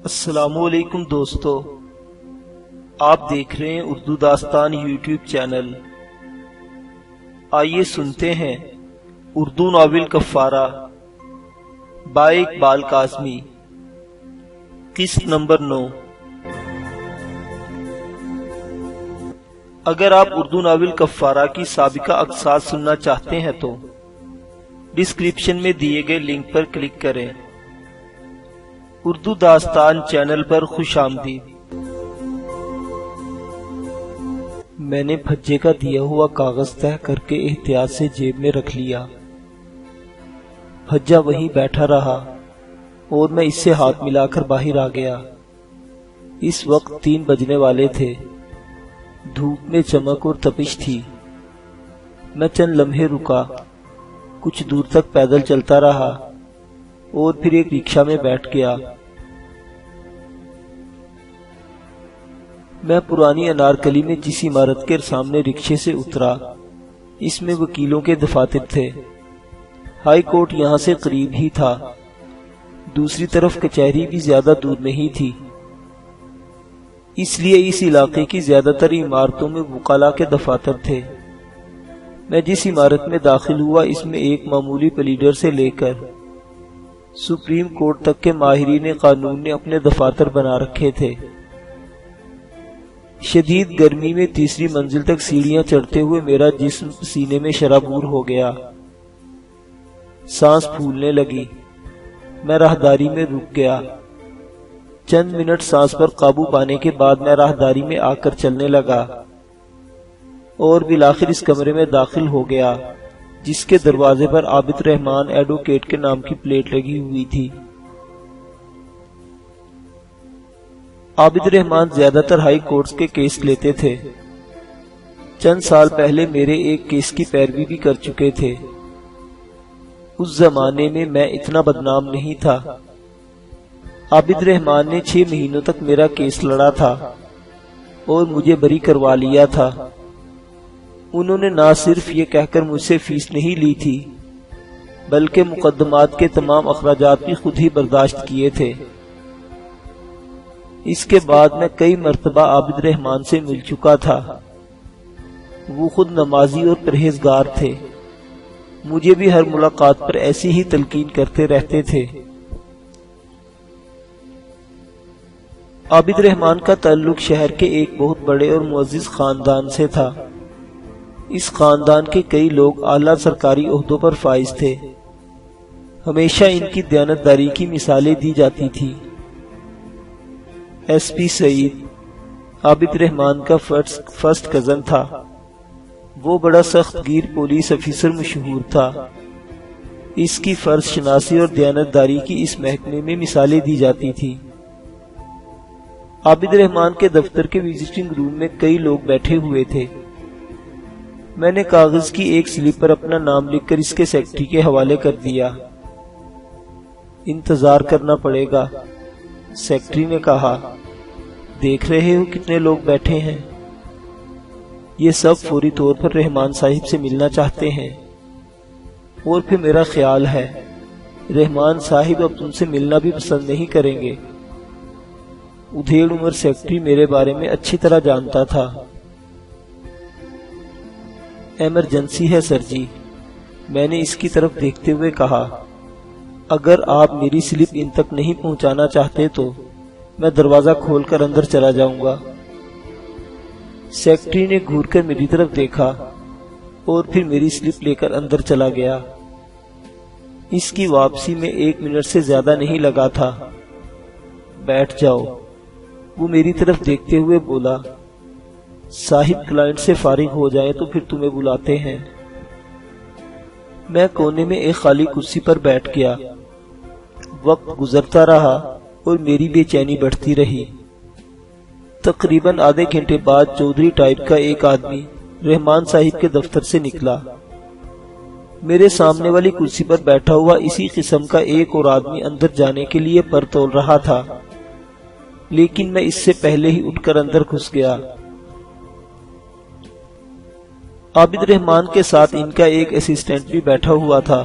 السلام علیکم دوستو، آپ دیکھ رہے ہیں اردو داستان یوٹیوب چینل۔ آئیے سنتے ہیں اردو ناول کفارہ بائے اقبال کاظمی، قسط نمبر 9۔ اگر آپ اردو ناول کفارہ کی سابقہ اقساط سننا چاہتے ہیں تو ڈسکرپشن میں دیے گئے لنک پر کلک کریں۔ اردو داستان چینل پر خوش آمدید۔ میں نے بھجے کا دیا ہوا کاغذ تہہ کر کے احتیاط سے جیب میں رکھ لیا۔ بھجا وہیں بیٹھا رہا اور میں اس سے ہاتھ ملا کر باہر آ گیا۔ اس وقت 3 بجنے والے تھے۔ دھوپ میں چمک اور تپش تھی۔ میں چند لمحے رکا، کچھ دور تک پیدل چلتا رہا اور پھر ایک رکشہ میں بیٹھ گیا۔ میں پرانی انارکلی میں جس عمارت کے سامنے رکشے سے اترا، اس میں وکیلوں کے دفاتر تھے۔ ہائی کورٹ یہاں سے قریب ہی تھا، دوسری طرف کچہری بھی زیادہ دور نہیں تھی، اس لیے اس علاقے کی زیادہ تر عمارتوں میں وکلاء کے دفاتر تھے۔ میں جس عمارت میں داخل ہوا، اس میں ایک معمولی پلیڈر سے لے کر سپریم کورٹ تک کے ماہرین قانون نے اپنے دفاتر بنا رکھے تھے۔ شدید گرمی میں تیسری منزل تک سیڑھیاں چڑھتے ہوئے میرا جسم سینے میں شرابور ہو گیا، سانس پھولنے لگی۔ میں راہداری میں رک گیا۔ چند منٹ سانس پر قابو پانے کے بعد میں راہداری میں آ کر چلنے لگا اور بالآخر اس کمرے میں داخل ہو گیا جس کے دروازے پر عابد رحمان ایڈوکیٹ کے نام کی پلیٹ لگی ہوئی تھی۔ عابد رحمان زیادہ تر ہائی کورٹس کے کیس لیتے تھے۔ چند سال پہلے میرے ایک کیس کی پیروی بھی کر چکے تھے۔ اس زمانے میں میں اتنا بدنام نہیں تھا۔ عابد رحمان نے 6 مہینوں تک میرا کیس لڑا تھا اور مجھے بری کروا لیا تھا۔ انہوں نے نہ صرف یہ کہہ کر مجھ سے فیس نہیں لی تھی بلکہ مقدمات کے تمام اخراجات بھی خود ہی برداشت کیے تھے۔ اس کے بعد میں کئی مرتبہ عابد رحمان سے مل چکا تھا۔ وہ خود نمازی اور پرہیزگار تھے۔ مجھے بھی ہر ملاقات پر ایسی ہی تلقین کرتے رہتے تھے۔ عابد رحمان کا تعلق شہر کے ایک بہت بڑے اور معزز خاندان سے تھا۔ اس خاندان کے کئی لوگ اعلیٰ سرکاری عہدوں پر فائز تھے۔ ہمیشہ ان کی دیانتداری کی مثالیں دی جاتی تھی۔ ایس پی سعید عابد رحمان کا فرسٹ کزن تھا۔ وہ بڑا سخت گیر پولیس افیسر مشہور تھا۔ اس کی فرض شناسی اور دیانتداری کی اس محکمے میں مثالیں دی جاتی تھی۔ عابد رحمان کے دفتر کے وزٹنگ روم میں کئی لوگ بیٹھے ہوئے تھے۔ میں نے کاغذ کی ایک سلپ پر اپنا نام لکھ کر اس کے سیکرٹری کے حوالے کر دیا۔ انتظار کرنا پڑے گا، سیکرٹری نے کہا۔ دیکھ رہے ہو کتنے لوگ بیٹھے ہیں؟ یہ سب فوری طور پر رحمان صاحب سے ملنا چاہتے ہیں، اور پھر میرا خیال ہے رحمان صاحب اب تم سے ملنا بھی پسند نہیں کریں گے۔ ادھیڑ عمر سیکرٹری میرے بارے میں اچھی طرح جانتا تھا۔ ایمرجنسی ہے سر جی، میں نے اس کی طرف دیکھتے ہوئے کہا۔ اگر آپ میری سلپ ان تک نہیں پہنچانا چاہتے تو میں دروازہ کھول کر اندر چلا جاؤں گا۔ سیکرٹری نے گھور کر میری طرف دیکھا اور پھر میری سلپ لے کر اندر چلا گیا۔ اس کی واپسی میں 1 منٹ سے زیادہ نہیں لگا تھا۔ بیٹھ جاؤ، وہ میری طرف دیکھتے ہوئے بولا۔ صاحب کلائنٹ سے فارغ ہو جائیں تو پھر تمہیں بلاتے ہیں۔ میں کونے میں ایک خالی کرسی پر بیٹھ گیا۔ وقت گزرتا رہا اور میری بے چینی بڑھتی رہی۔ تقریباً آدھے گھنٹے بعد چودھری ٹائپ کا ایک آدمی رحمان صاحب کے دفتر سے نکلا۔ میرے سامنے والی کرسی پر بیٹھا ہوا اسی قسم کا ایک اور آدمی اندر جانے کے لیے پر تول رہا تھا، لیکن میں اس سے پہلے ہی اٹھ کر اندر گھس گیا۔ عابد رحمان کے ساتھ ان کا ایک اسسٹنٹ بھی بیٹھا ہوا تھا۔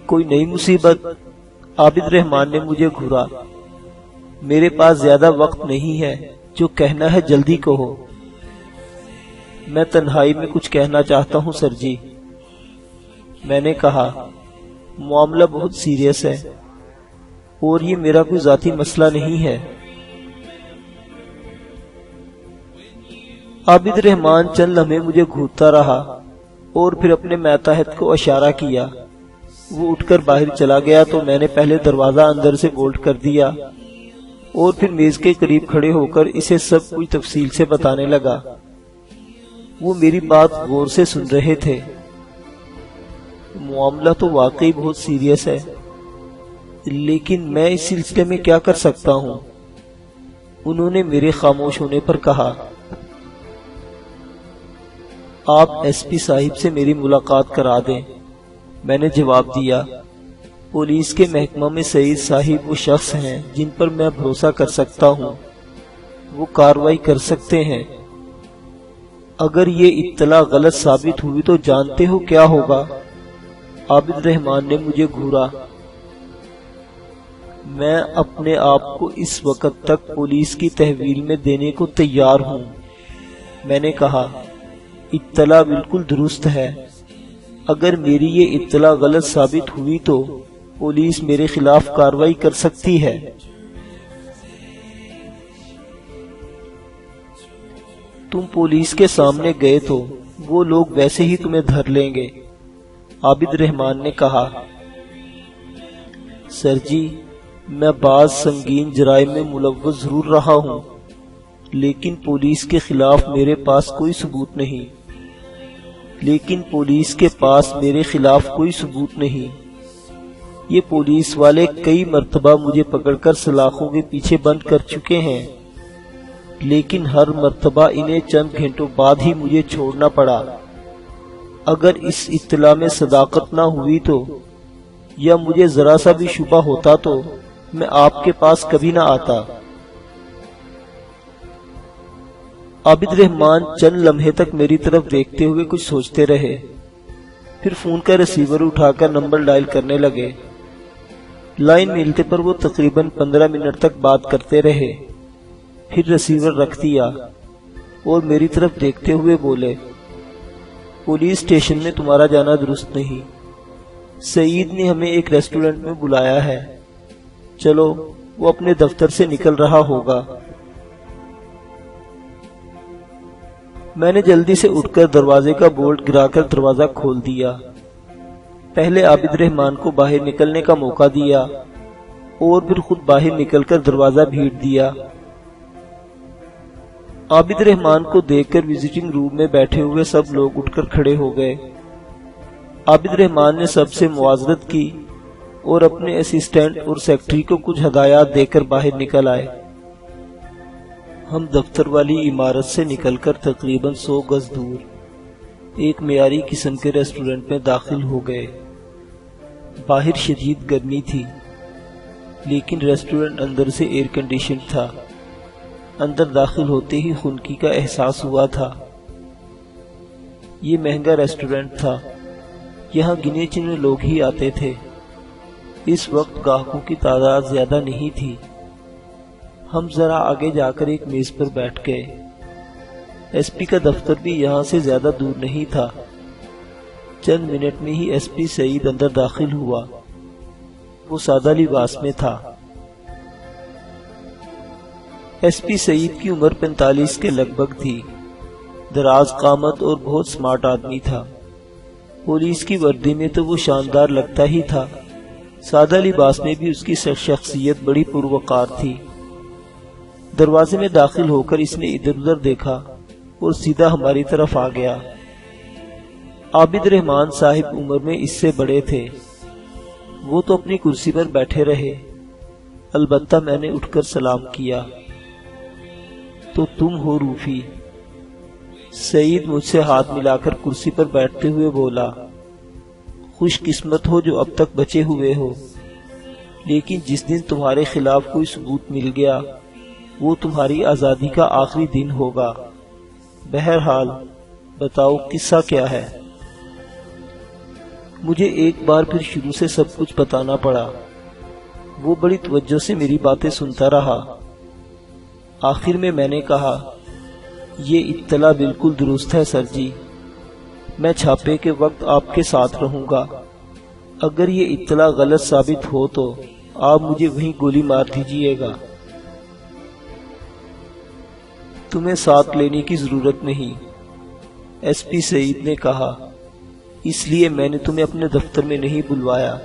کوئی نئی مصیبت؟ عابد رحمان نے مجھے گھورا۔ میرے پاس زیادہ وقت نہیں ہے، جو کہنا ہے جلدی کہو۔ میں تنہائی میں کچھ کہنا چاہتا ہوں سر جی۔ میں نے کہا، معاملہ بہت سیریس ہے اور یہ میرا کوئی ذاتی مسئلہ نہیں ہے۔ عابد رحمان چند لمحے مجھے گھورتا رہا اور پھر اپنے ماتحت کو اشارہ کیا۔ وہ اٹھ کر باہر چلا گیا تو میں نے پہلے دروازہ اندر سے بولٹ کر دیا اور پھر میز کے قریب کھڑے ہو کر اسے سب کچھ تفصیل سے بتانے لگا۔ وہ میری بات غور سے سن رہے تھے۔ معاملہ تو واقعی بہت سیریس ہے، لیکن میں اس سلسلے میں کیا کر سکتا ہوں؟ انہوں نے میرے خاموش ہونے پر کہا، آپ ایس پی صاحب سے میری ملاقات کرا دیں۔ میں نے جواب دیا، پولیس کے محکمہ میں سعید صاحب وہ شخص ہیں جن پر میں بھروسہ کر سکتا ہوں، وہ کارروائی کر سکتے ہیں۔ اگر یہ اطلاع غلط ثابت ہوئی تو جانتے ہو کیا ہوگا؟ عابد رحمان نے مجھے گھورا۔ میں اپنے آپ کو اس وقت تک پولیس کی تحویل میں دینے کو تیار ہوں۔ میں نے کہا، اطلاع بالکل درست ہے۔ اگر میری یہ اطلاع غلط ثابت ہوئی تو پولیس میرے خلاف کارروائی کر سکتی ہے۔ تم پولیس کے سامنے گئے تو وہ لوگ ویسے ہی تمہیں دھر لیں گے، عابد رحمان نے کہا۔ سر جی، میں بعض سنگین جرائم میں ملوث ضرور رہا ہوں، لیکن پولیس کے خلاف میرے پاس کوئی ثبوت نہیں۔ یہ پولیس والے کئی مرتبہ مجھے پکڑ کر سلاخوں کے پیچھے بند کر چکے ہیں، لیکن ہر مرتبہ انہیں چند گھنٹوں بعد ہی مجھے چھوڑنا پڑا۔ اگر اس اطلاع میں صداقت نہ ہوئی تو، یا مجھے ذرا سا بھی شبہ ہوتا تو میں آپ کے پاس کبھی نہ آتا۔ عابد رحمان چند لمحے تک میری طرف دیکھتے ہوئے کچھ سوچتے رہے، پھر فون کا ریسیور اٹھا کر نمبر ڈائل کرنے لگے۔ لائن ملتے پر وہ تقریباً 15 منٹ تک بات کرتے رہے، پھر ریسیور رکھ دیا اور میری طرف دیکھتے ہوئے بولے، پولیس اسٹیشن میں تمہارا جانا درست نہیں، سعید نے ہمیں ایک ریسٹورنٹ میں بلایا ہے، چلو وہ اپنے دفتر سے نکل رہا ہوگا۔ میں نے جلدی سے اٹھ کر دروازے کا بولٹ گرا کر دروازہ کھول دیا۔ پہلے عابد رحمان کو باہر نکلنے کا موقع دیا اور پھر خود باہر نکل کر دروازہ بھیڑ دیا۔ عابد رحمان کو دیکھ کر وزٹنگ روم میں بیٹھے ہوئے سب لوگ اٹھ کر کھڑے ہو گئے۔ عابد رحمان نے سب سے معاذرت کی اور اپنے اسسٹنٹ اور سیکرٹری کو کچھ ہدایات دے کر باہر نکل آئے۔ ہم دفتر والی عمارت سے نکل کر تقریباً 100 گز دور ایک معیاری قسم کے ریسٹورنٹ میں داخل ہو گئے۔ باہر شدید گرمی تھی، لیکن ریسٹورنٹ اندر سے ایئر کنڈیشن تھا۔ اندر داخل ہوتے ہی خنکی کا احساس ہوا تھا۔ یہ مہنگا ریسٹورنٹ تھا، یہاں گنے چنے لوگ ہی آتے تھے۔ اس وقت گاہکوں کی تعداد زیادہ نہیں تھی۔ ہم ذرا آگے جا کر ایک میز پر بیٹھ گئے۔ ایس پی کا دفتر بھی یہاں سے زیادہ دور نہیں تھا۔ چند منٹ میں ہی ایس پی سعید اندر داخل ہوا۔ وہ سادہ لباس میں تھا۔ ایس پی سعید کی عمر 45 کے لگ بھگ تھی۔ دراز قامت اور بہت سمارٹ آدمی تھا۔ پولیس کی وردی میں تو وہ شاندار لگتا ہی تھا، سادہ لباس میں بھی اس کی شخصیت بڑی پروقار تھی۔ دروازے میں داخل ہو کر اس نے ادھر ادھر دیکھا اور سیدھا ہماری طرف آ گیا۔ عابد رحمان صاحب عمر میں اس سے بڑے تھے۔ وہ تو اپنی کرسی پر بیٹھے رہے، البتہ میں نے اٹھ کر سلام کیا۔ تو تم ہو روفی؟ سعید مجھ سے ہاتھ ملا کر کرسی پر بیٹھتے ہوئے بولا۔ خوش قسمت ہو جو اب تک بچے ہوئے ہو، لیکن جس دن تمہارے خلاف کوئی ثبوت مل گیا وہ تمہاری آزادی کا آخری دن ہوگا۔ بہرحال بتاؤ قصہ کیا ہے؟ مجھے ایک بار پھر شروع سے سب کچھ بتانا پڑا۔ وہ بڑی توجہ سے میری باتیں سنتا رہا۔ آخر میں نے کہا، یہ اطلاع بالکل درست ہے سر جی، میں چھاپے کے وقت آپ کے ساتھ رہوں گا۔ اگر یہ اطلاع غلط ثابت ہو تو آپ مجھے وہیں گولی مار دیجیے گا۔ تمہیں ساتھ لینے کی ضرورت نہیں، ایس پی سعید نے کہا، اس لیے میں نے تمہیں اپنے دفتر میں نہیں بلوایا۔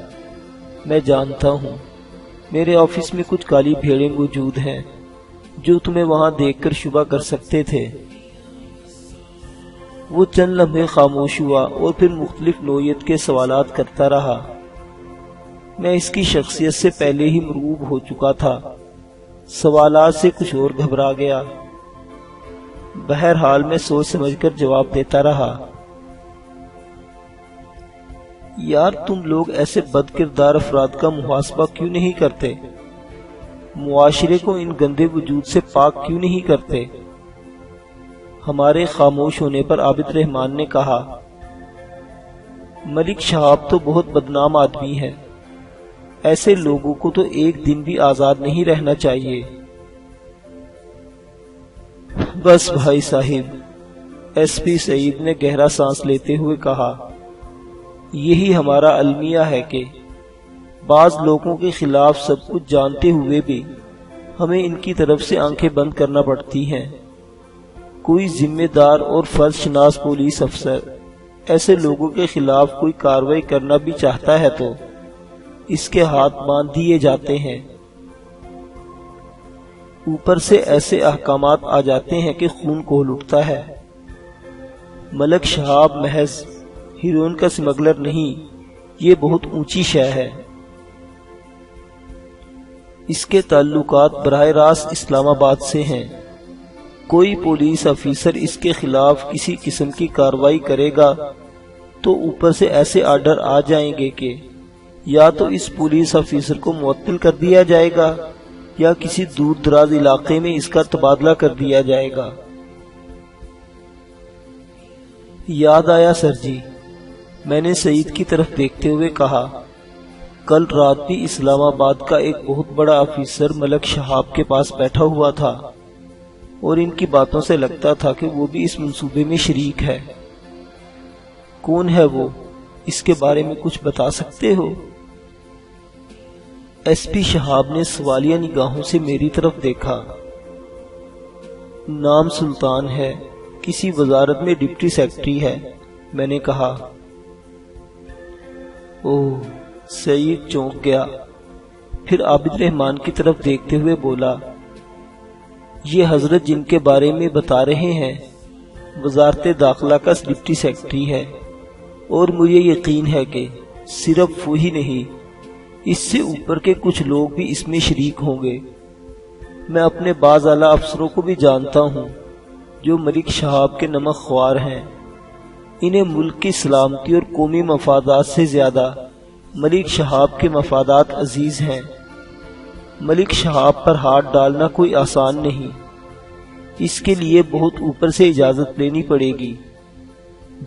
میں جانتا ہوں میرے آفس میں کچھ کالی بھیڑیں موجود ہیں جو تمہیں وہاں دیکھ کر شبہ کر سکتے تھے۔ وہ چند لمحے خاموش ہوا اور پھر مختلف نوعیت کے سوالات کرتا رہا۔ میں اس کی شخصیت سے پہلے ہی مرعوب ہو چکا تھا، سوالات سے کچھ اور گھبرا گیا۔ بہرحال میں سوچ سمجھ کر جواب دیتا رہا، یار تم لوگ ایسے بد کردار افراد کا محاسبہ کیوں نہیں کرتے؟ معاشرے کو ان گندے وجود سے پاک کیوں نہیں کرتے؟ ہمارے خاموش ہونے پر عابد رحمان نے کہا، ملک شہاب تو بہت بدنام آدمی ہے، ایسے لوگوں کو تو ایک دن بھی آزاد نہیں رہنا چاہیے۔ بس بھائی صاحب، ایس پی سعید نے گہرا سانس لیتے ہوئے کہا، یہی ہمارا المیہ ہے کہ بعض لوگوں کے خلاف سب کچھ جانتے ہوئے بھی ہمیں ان کی طرف سے آنکھیں بند کرنا پڑتی ہیں۔ کوئی ذمہ دار اور فرض شناس پولیس افسر ایسے لوگوں کے خلاف کوئی کارروائی کرنا بھی چاہتا ہے تو اس کے ہاتھ باندھ دیے جاتے ہیں۔ اوپر سے ایسے احکامات آ جاتے ہیں کہ خون کھول اٹھتا ہے۔ ملک شہاب محض ہیروئن کا سمگلر نہیں، یہ بہت اونچی شے ہے۔ اس کے تعلقات براہ راست اسلام آباد سے ہیں۔ کوئی پولیس افیسر اس کے خلاف کسی قسم کی کارروائی کرے گا تو اوپر سے ایسے آرڈر آ جائیں گے کہ یا تو اس پولیس افیسر کو معطل کر دیا جائے گا یا کسی دور دراز علاقے میں اس کا تبادلہ کر دیا جائے گا۔ یاد آیا سر جی، میں نے سعید کی طرف دیکھتے ہوئے کہا، کل رات بھی اسلام آباد کا ایک بہت بڑا افیسر ملک شہاب کے پاس بیٹھا ہوا تھا اور ان کی باتوں سے لگتا تھا کہ وہ بھی اس منصوبے میں شریک ہے۔ کون ہے وہ؟ اس کے بارے میں کچھ بتا سکتے ہو؟ ایس پی شہاب نے سوالیہ نگاہوں سے میری طرف دیکھا۔ نام سلطان ہے، کسی وزارت میں ڈپٹی سیکرٹری ہے، میں نے کہا۔ اوہ، سعید چونک گیا، پھر عابد رحمان کی طرف دیکھتے ہوئے بولا، یہ حضرت جن کے بارے میں بتا رہے ہیں وزارت داخلہ کا ڈپٹی سیکرٹری ہے، اور مجھے یقین ہے کہ صرف وہی نہیں، اس سے اوپر کے کچھ لوگ بھی اس میں شریک ہوں گے۔ میں اپنے بعض اعلیٰ افسروں کو بھی جانتا ہوں جو ملک شہاب کے نمک خوار ہیں۔ انہیں ملک کی سلامتی اور قومی مفادات سے زیادہ ملک شہاب کے مفادات عزیز ہیں۔ ملک شہاب پر ہاتھ ڈالنا کوئی آسان نہیں، اس کے لیے بہت اوپر سے اجازت لینی پڑے گی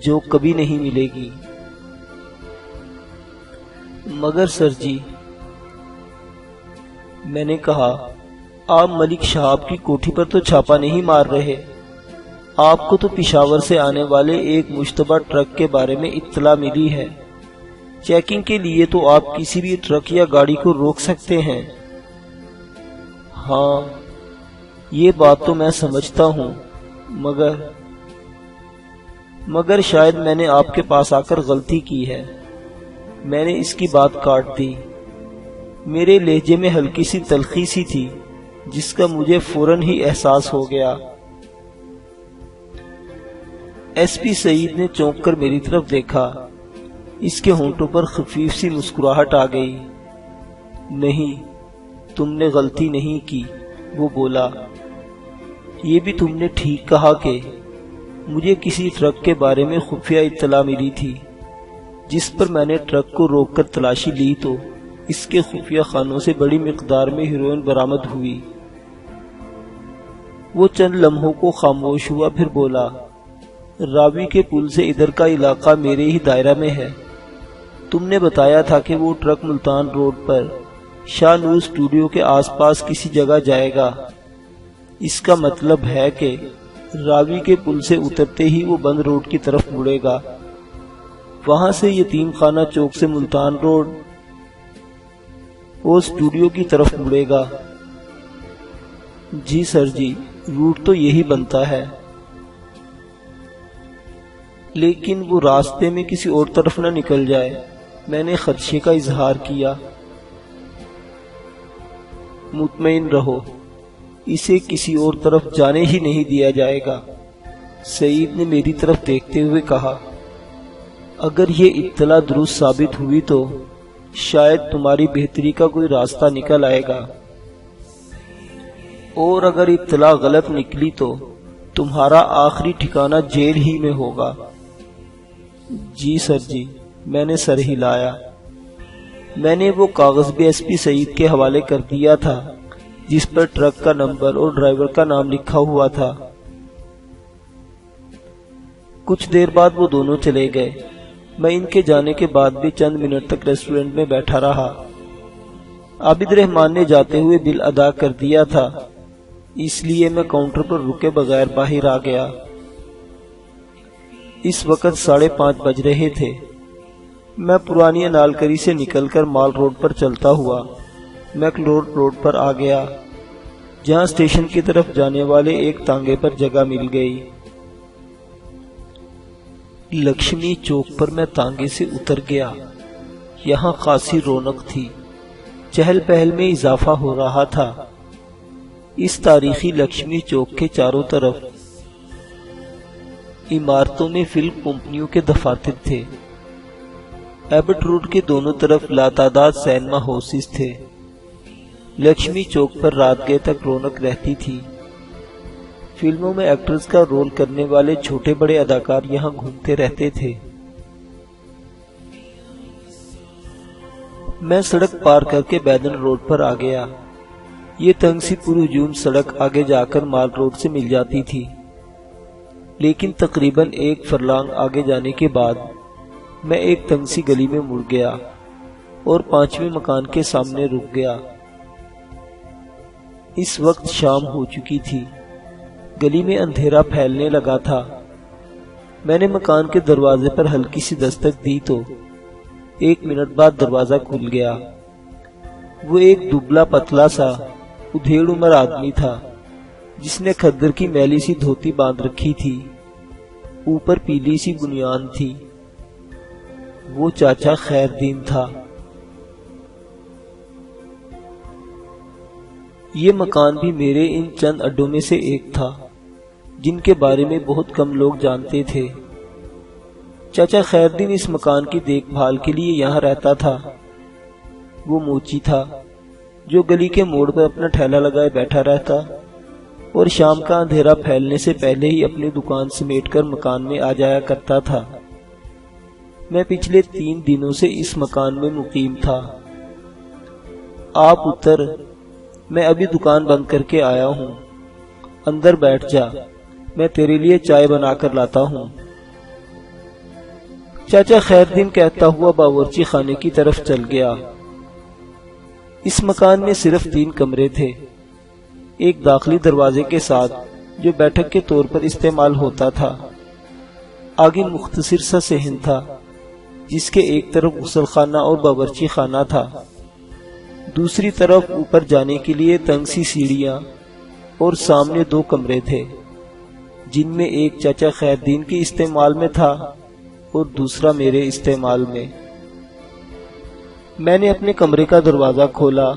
جو کبھی نہیں ملے گی۔ مگر سر جی، میں نے کہا، آپ ملک شہاب کی کوٹھی پر تو چھاپا نہیں مار رہے، آپ کو تو پشاور سے آنے والے ایک مشتبہ ٹرک کے بارے میں اطلاع ملی ہے۔ چیکنگ کے لیے تو آپ کسی بھی ٹرک یا گاڑی کو روک سکتے ہیں۔ ہاں، یہ بات تو میں سمجھتا ہوں، مگر شاید میں نے آپ کے پاس آ کر غلطی کی ہے۔ میں نے اس کی بات کاٹ دی۔ میرے لہجے میں ہلکی سی تلخی سی تھی جس کا مجھے فوراً ہی احساس ہو گیا۔ ایس پی سعید نے چونک کر میری طرف دیکھا، اس کے ہونٹوں پر خفیف سی مسکراہٹ آ گئی۔ نہیں، تم نے غلطی نہیں کی، وہ بولا۔ یہ بھی تم نے ٹھیک کہا کہ مجھے کسی ٹرک کے بارے میں خفیہ اطلاع ملی تھی، جس پر میں نے ٹرک کو روک کر تلاشی لی تو اس کے خفیہ خانوں سے بڑی مقدار میں ہیروئن برآمد ہوئی۔ وہ چند لمحوں کو خاموش ہوا، پھر بولا، راوی کے پل سے ادھر کا علاقہ میرے ہی دائرہ میں ہے۔ تم نے بتایا تھا کہ وہ ٹرک ملتان روڈ پر شاہ نور اسٹوڈیو کے آس پاس کسی جگہ جائے گا۔ اس کا مطلب ہے کہ راوی کے پل سے اترتے ہی وہ بند روڈ کی طرف مڑے گا، وہاں سے یتیم خانہ چوک سے ملتان روڈ اور اسٹوڈیو کی طرف مڑے گا۔ جی سر جی، روٹ تو یہی بنتا ہے، لیکن وہ راستے میں کسی اور طرف نہ نکل جائے، میں نے خدشے کا اظہار کیا۔ مطمئن رہو، اسے کسی اور طرف جانے ہی نہیں دیا جائے گا، سعید نے میری طرف دیکھتے ہوئے کہا۔ اگر یہ اطلاع درست ثابت ہوئی تو شاید تمہاری بہتری کا کوئی راستہ نکل آئے گا، اور اگر اطلاع غلط نکلی تو تمہارا آخری ٹھکانہ جیل ہی میں ہوگا۔ جی سر جی، میں نے سر ہلایا۔ میں نے وہ کاغذ بھی ایس پی سعید کے حوالے کر دیا تھا جس پر ٹرک کا نمبر اور ڈرائیور کا نام لکھا ہوا تھا۔ کچھ دیر بعد وہ دونوں چلے گئے۔ میں ان کے جانے کے بعد بھی چند منٹ تک ریسٹورنٹ میں بیٹھا رہا۔ عابد رحمان نے جاتے ہوئے بل ادا کر دیا تھا، اس لیے میں کاؤنٹر پر رکے بغیر باہر آ گیا۔ اس وقت 5:30 بج رہے تھے۔ میں پرانی انالکری سے نکل کر مال روڈ پر چلتا ہوا میکلور روڈ پر آ گیا، جہاں اسٹیشن کی طرف جانے والے ایک تانگے پر جگہ مل گئی۔ لکشمی چوک پر میں تانگے سے اتر گیا۔ یہاں خاصی رونق تھی، چہل پہل میں اضافہ ہو رہا تھا۔ اس تاریخی لکشمی چوک کے چاروں طرف عمارتوں میں فلم کمپنیوں کے دفاتر تھے۔ ایبٹ روڈ کے دونوں طرف لاتعداد سینما ہاؤسز تھے۔ لکشمی چوک پر رات گئے تک رونق رہتی تھی۔ فلموں میں ایکٹرز کا رول کرنے والے چھوٹے بڑے اداکار یہاں گھومتے رہتے تھے۔ میں سڑک پار کر کے بیدن روڈ پر آ گیا۔ یہ تنگ سی پر ہجوم سڑک آگے جا کر مال روڈ سے مل جاتی تھی، لیکن تقریباً 1 فرلانگ آگے جانے کے بعد میں ایک تنگ سی گلی میں مڑ گیا اور 5ویں مکان کے سامنے رک گیا۔ اس وقت شام ہو چکی تھی، گلی میں اندھیرا پھیلنے لگا تھا۔ میں نے مکان کے دروازے پر ہلکی سی دستک دی تو 1 منٹ بعد دروازہ کھل گیا۔ وہ ایک دبلا پتلا سا ادھیڑ عمر آدمی تھا، جس نے کھدر کی میلی سی دھوتی باندھ رکھی تھی، اوپر پیلی سی بنیان تھی۔ وہ چاچا خیر دین تھا۔ یہ مکان بھی میرے ان چند اڈوں میں سے ایک تھا جن کے بارے میں بہت کم لوگ جانتے تھے۔ چاچا خیر دین اس مکان کی دیکھ بھال کے لیے یہاں رہتا تھا۔ وہ موچی تھا جو گلی کے موڑ پر اپنا ٹھیلا لگائے بیٹھا رہتا اور شام کا اندھیرا پھیلنے سے پہلے ہی اپنی دکان سمیٹ کر مکان میں آ جایا کرتا تھا۔ میں پچھلے 3 دنوں سے اس مکان میں مقیم تھا۔ آپ اتر، میں ابھی دکان بند کر کے آیا ہوں، اندر بیٹھ جا، میں تیرے لیے چائے بنا کر لاتا ہوں۔ چاچا خیر دین کہتا ہوا باورچی خانے کی طرف چل گیا۔ اس مکان میں صرف 3 کمرے تھے، ایک داخلی دروازے کے ساتھ جو بیٹھک کے طور پر استعمال ہوتا تھا۔ آگے مختصر سا صحن تھا جس کے ایک طرف غسل خانہ اور باورچی خانہ تھا، دوسری طرف اوپر جانے کے لیے تنگ سی سیڑھیاں، اور سامنے 2 کمرے تھے جن میں ایک چاچا خیر دین کے استعمال میں تھا اور دوسرا میرے استعمال میں۔ میں نے اپنے کمرے کا دروازہ کھولا،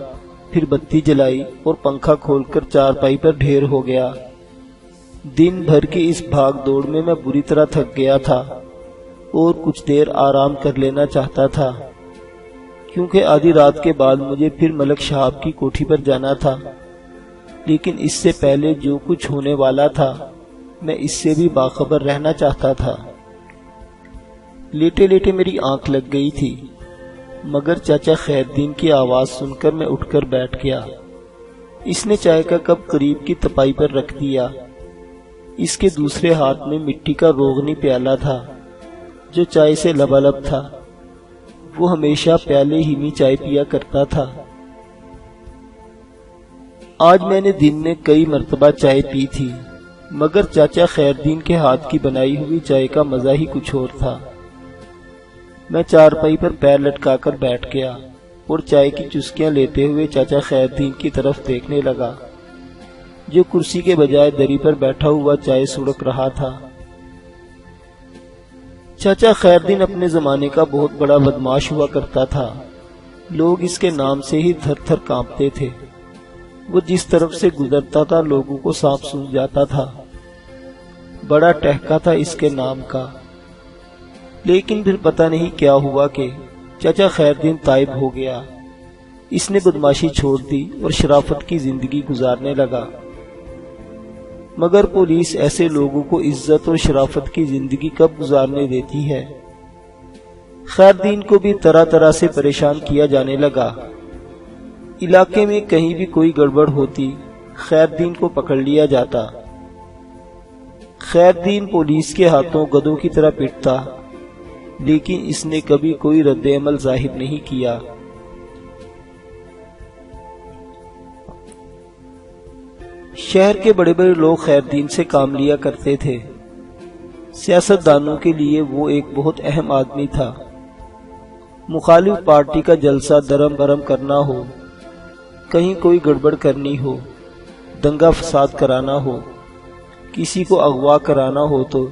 پھر بتی جلائی اور پنکھا کھول کر چارپائی پر ڈھیر ہو گیا۔ دن بھر کی اس بھاگ دوڑ میں بری طرح تھک گیا تھا اور کچھ دیر آرام کر لینا چاہتا تھا، کیونکہ آدھی رات کے بعد مجھے پھر ملک شہاب کی کوٹھی پر جانا تھا۔ لیکن اس سے پہلے جو کچھ ہونے والا تھا میں اس سے بھی باخبر رہنا چاہتا تھا۔ لیٹے لیٹے میری آنکھ لگ گئی تھی، مگر چاچا خیر دین کی آواز سن کر میں اٹھ کر بیٹھ گیا۔ اس نے چائے کا کپ قریب کی تپائی پر رکھ دیا۔ اس کے دوسرے ہاتھ میں مٹی کا روغنی پیالہ تھا جو چائے سے لبالب تھا۔ وہ ہمیشہ پیالے ہی میں چائے پیا کرتا تھا۔ آج میں نے دن میں کئی مرتبہ چائے پی تھی، مگر چاچا خیردین کے ہاتھ کی بنائی ہوئی چائے کا مزہ ہی کچھ اور تھا۔ میں چارپائی پر پیر لٹکا کر بیٹھ گیا اور چائے کی چسکیاں لیتے ہوئے چاچا خیردین کی طرف دیکھنے لگا، جو کرسی کے بجائے دری پر بیٹھا ہوا چائے سڑک رہا تھا۔ چاچا خیردین اپنے زمانے کا بہت بڑا بدماش ہوا کرتا تھا، لوگ اس کے نام سے ہی تھر تھر کانپتے تھے۔ وہ جس طرف سے گزرتا تھا لوگوں کو سانپ سونگھ جاتا تھا، بڑا ٹہکا تھا اس کے نام کا۔ لیکن پھر پتہ نہیں کیا ہوا کہ چاچا خیردین تائب ہو گیا۔ اس نے بدماشی چھوڑ دی اور شرافت کی زندگی گزارنے لگا۔ مگر پولیس ایسے لوگوں کو عزت اور شرافت کی زندگی کب گزارنے دیتی ہے؟ خیردین کو بھی طرح طرح سے پریشان کیا جانے لگا۔ علاقے میں کہیں بھی کوئی گڑبڑ ہوتی، خیردین کو پکڑ لیا جاتا۔ خیردین پولیس کے ہاتھوں گدھوں کی طرح پٹتا، لیکن اس نے کبھی کوئی رد عمل ظاہر نہیں کیا۔ شہر کے بڑے بڑے لوگ خیردین سے کام لیا کرتے تھے۔ سیاست دانوں کے لیے وہ ایک بہت اہم آدمی تھا۔ مخالف پارٹی کا جلسہ درم برم کرنا ہو، کہیں کوئی گڑبڑ کرنی ہو، دنگا فساد کرانا ہو، کسی کو اغوا کرانا ہو تو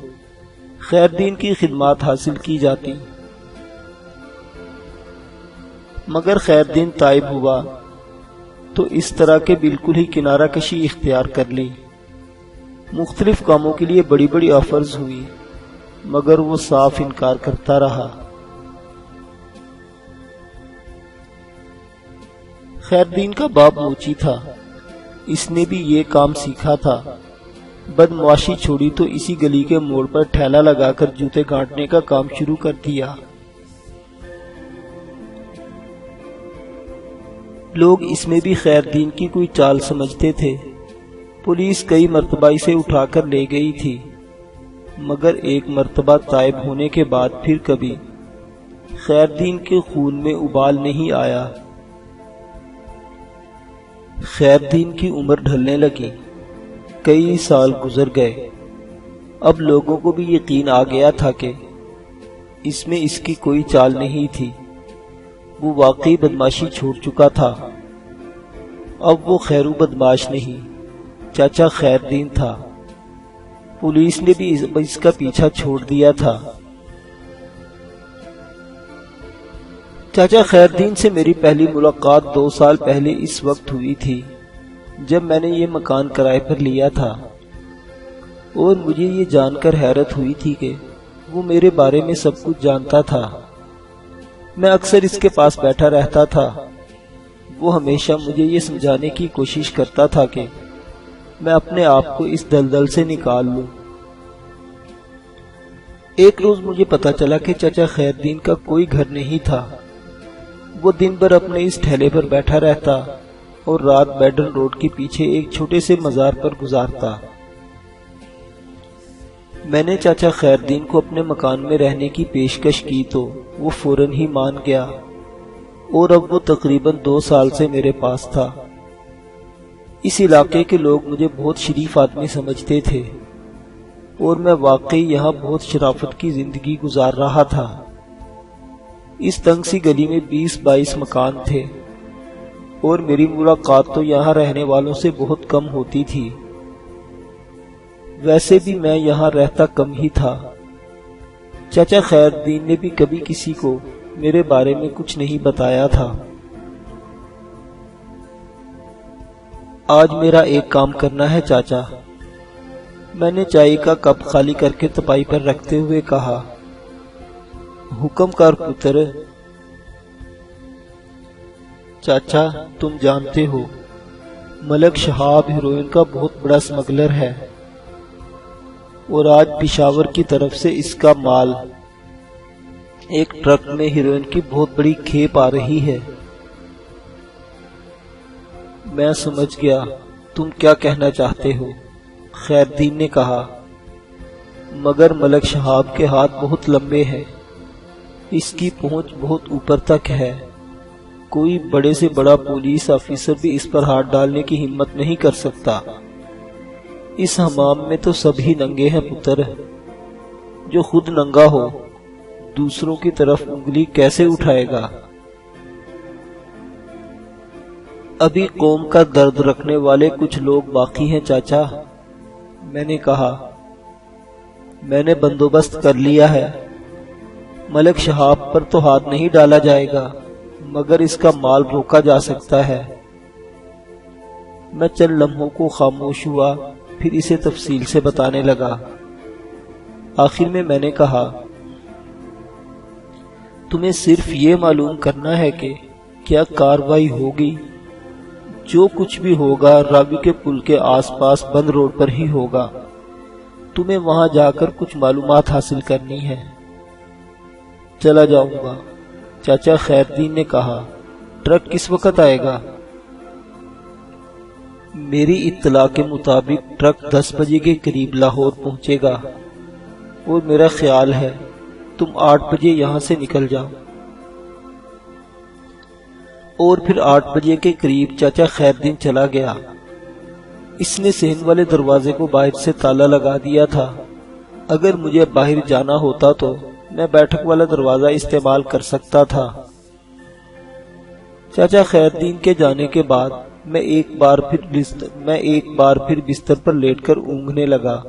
خیردین کی خدمات حاصل کی جاتی۔ مگر خیردین تائب ہوا تو اس طرح کے بالکل ہی کنارہ کشی اختیار کر لی۔ مختلف کاموں کے لیے بڑی بڑی آفرز ہوئی، مگر وہ صاف انکار کرتا رہا۔ خیردین کا باپ موچی تھا، اس نے بھی یہ کام سیکھا تھا۔ بدمعاشی چھوڑی تو اسی گلی کے موڑ پر ٹھیلا لگا کر جوتے گانٹنے کا کام شروع کر دیا۔ لوگ اس میں بھی خیردین کی کوئی چال سمجھتے تھے۔ پولیس کئی مرتبہ اسے اٹھا کر لے گئی تھی، مگر ایک مرتبہ تائب ہونے کے بعد پھر کبھی خیردین کے خون میں ابال نہیں آیا۔ خیردین کی عمر ڈھلنے لگی، کئی سال گزر گئے۔ اب لوگوں کو بھی یقین آ گیا تھا کہ اس میں اس کی کوئی چال نہیں تھی، وہ واقعی بدماشی چھوڑ چکا تھا۔ اب وہ خیرو بدماش نہیں، چاچا خیردین تھا۔ پولیس نے بھی اس کا پیچھا چھوڑ دیا تھا۔ چاچا خیردین سے میری پہلی ملاقات 2 سال پہلے اس وقت ہوئی تھی جب میں نے یہ مکان کرائے پر لیا تھا، اور مجھے یہ جان کر حیرت ہوئی تھی کہ وہ میرے بارے میں سب کچھ جانتا تھا۔ میں اکثر اس کے پاس بیٹھا رہتا تھا۔ وہ ہمیشہ مجھے یہ سمجھانے کی کوشش کرتا تھا کہ میں اپنے آپ کو اس دلدل سے نکال لوں۔ ایک روز مجھے پتا چلا کہ چاچا خیردین کا کوئی گھر نہیں تھا۔ وہ دن بھر اپنے اس ٹھیلے پر بیٹھا رہتا اور رات بیڈن روڈ کے پیچھے ایک چھوٹے سے مزار پر گزارتا۔ میں نے چاچا خیردین کو اپنے مکان میں رہنے کی پیشکش کی تو وہ فوراً ہی مان گیا، اور اب وہ تقریباً 2 سال سے میرے پاس تھا۔ اس علاقے کے لوگ مجھے بہت شریف آدمی سمجھتے تھے، اور میں واقعی یہاں بہت شرافت کی زندگی گزار رہا تھا۔ اس تنگ سی گلی میں 20-22 مکان تھے، اور میری ملاقات تو یہاں رہنے والوں سے بہت کم ہوتی تھی۔ ویسے بھی میں یہاں رہتا کم ہی تھا۔ چاچا خیردین نے بھی کبھی کسی کو میرے بارے میں کچھ نہیں بتایا تھا۔ آج میرا ایک کام کرنا ہے چاچا، میں نے چائے کا کپ خالی کر کے تپائی پر رکھتے ہوئے کہا۔ حکم کر پتر۔ چاچا تم جانتے ہو ملک شہاب ہیروئن کا بہت بڑا اسمگلر ہے، اور آج پشاور کی طرف سے اس کا مال ایک ٹرک میں ہیروئن کی بہت بڑی کھیپ آ رہی ہے۔ میں سمجھ گیا تم کیا کہنا چاہتے ہو، خیردین نے کہا، مگر ملک شہاب کے ہاتھ بہت لمبے ہیں، اس کی پہنچ بہت اوپر تک ہے۔ کوئی بڑے سے بڑا پولیس آفیسر بھی اس پر ہاتھ ڈالنے کی ہمت نہیں کر سکتا۔ اس حمام میں تو سب ہی ننگے ہیں پتر، جو خود ننگا ہو دوسروں کی طرف انگلی کیسے اٹھائے گا؟ ابھی قوم کا درد رکھنے والے کچھ لوگ باقی ہیں چاچا، میں نے کہا۔ میں نے بندوبست کر لیا ہے، ملک شہاب پر تو ہاتھ نہیں ڈالا جائے گا، مگر اس کا مال روکا جا سکتا ہے۔ میں چند لمحوں کو خاموش ہوا، پھر اسے تفصیل سے بتانے لگا۔ آخر میں نے کہا، تمہیں صرف یہ معلوم کرنا ہے کہ کیا کارروائی ہوگی؟ جو کچھ بھی ہوگا راوی کے پل کے آس پاس بند روڈ پر ہی ہوگا۔ تمہیں وہاں جا کر کچھ معلومات حاصل کرنی ہے۔ چلا جاؤں گا، چاچا خیردین نے کہا۔ ٹرک کس وقت آئے گا؟ میری اطلاع کے مطابق ٹرک 10 بجے کے قریب لاہور پہنچے گا، اور میرا خیال ہے تم 8 بجے یہاں سے نکل جاؤ۔ اور پھر 8 بجے کے قریب چاچا خیردین چلا گیا۔ اس نے صحن والے دروازے کو باہر سے تالا لگا دیا تھا۔ اگر مجھے باہر جانا ہوتا تو میں بیٹھک والا دروازہ استعمال کر سکتا تھا۔ چاچا خیردین کے جانے کے بعد میں ایک بار پھر بستر پر لیٹ کر اونگنے لگا۔